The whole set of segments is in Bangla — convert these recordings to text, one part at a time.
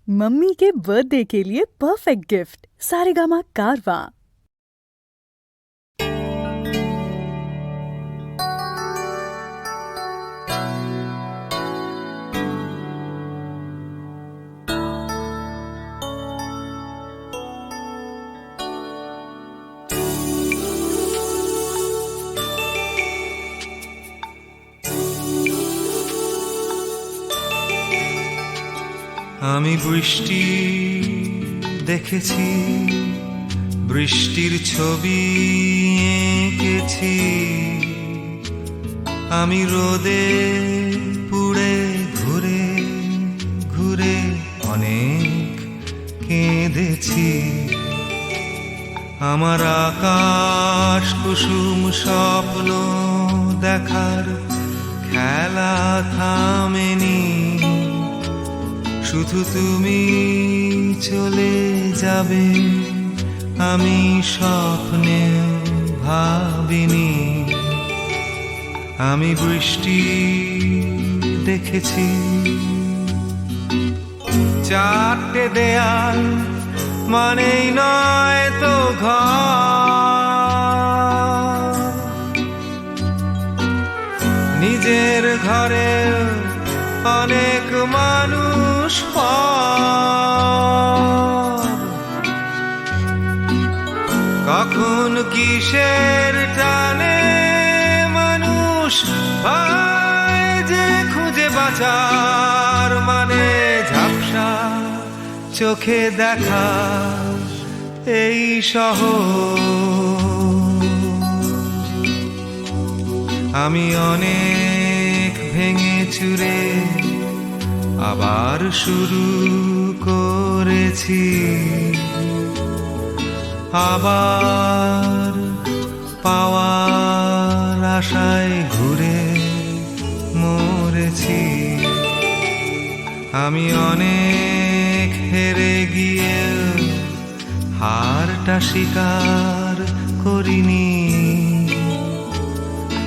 मम्मी के बर्थडे के लिए परफेक्ट गिफ्ट सारेगामा कारवां। আমি বৃষ্টি দেখেছি, বৃষ্টির ছবি এঁকেছি। আমি রোদে পুড়ে ঘুরে ঘুরে অনেক কেঁদেছি। আমার আকাশ কুসুম স্বপ্ন দেখার খেলা থামেনি। শুধু তুমি চলে যাবে আমি স্বপ্নে ভাবিনি। আমি বৃষ্টি দেখেছি, চারটে দেয়াল মানেই নয় তো ঘর। নিজের ঘরে অনেক মানুষ কখন কিসের টানে মানুষ পায় যে খুঁজে বাঁচার মানে ঝাপসা চোখে দেখা এই শহর। আমি অনেক ভেঙে চুরে আবার শুরু করেছি। আবার পাওয়ার আশায় ঘুরে মরেছি। আমি অনেক হেরে গিয়ে হারটা স্বীকার করিনি।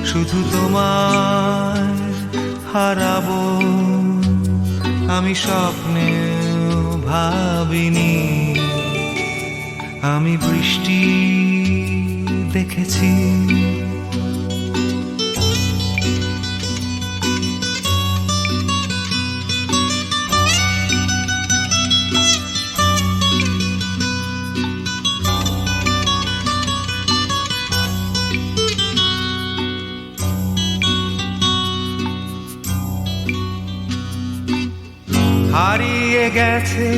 শুধু তোমায় হারাবো আমি স্বপ্নে ভাবিনি। আমি বৃষ্টি দেখেছি। হারিয়ে গেছে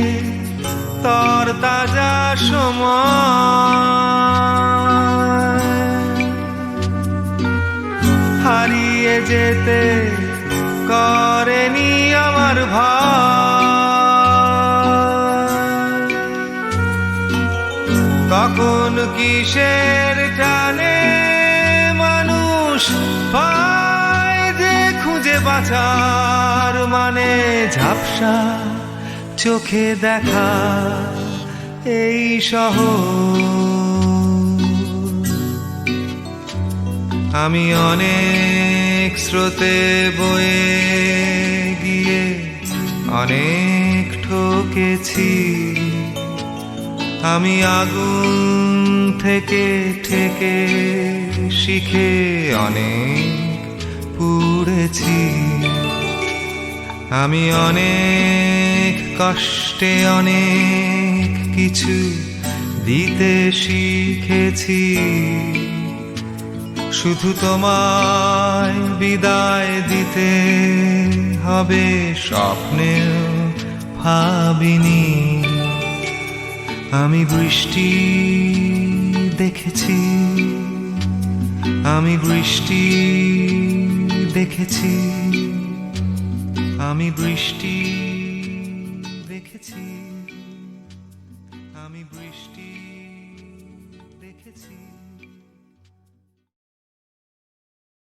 তর তাজা সময়, হারিয়ে যেতে করেনি আমার ভয়। কখন কিসের টানে মানুষ পায় যে খুঁজে বাঁচার মানে ঝাপসা চোখে দেখা এই শহর। আমি অনেক স্রোতে বয়ে গিয়ে অনেক ঠকেছি। আমি আগুন থেকে ঠেকে শিখে অনেক পুড়েছি। আমি অনেক কষ্টে অনেক কিছু দিতে শিখেছি। শুধু তোমায় বিদায় দিতে হবে স্বপ্নেও ভাবিনি। আমি বৃষ্টি দেখেছি, আমি বৃষ্টি দেখেছি, আমি বৃষ্টি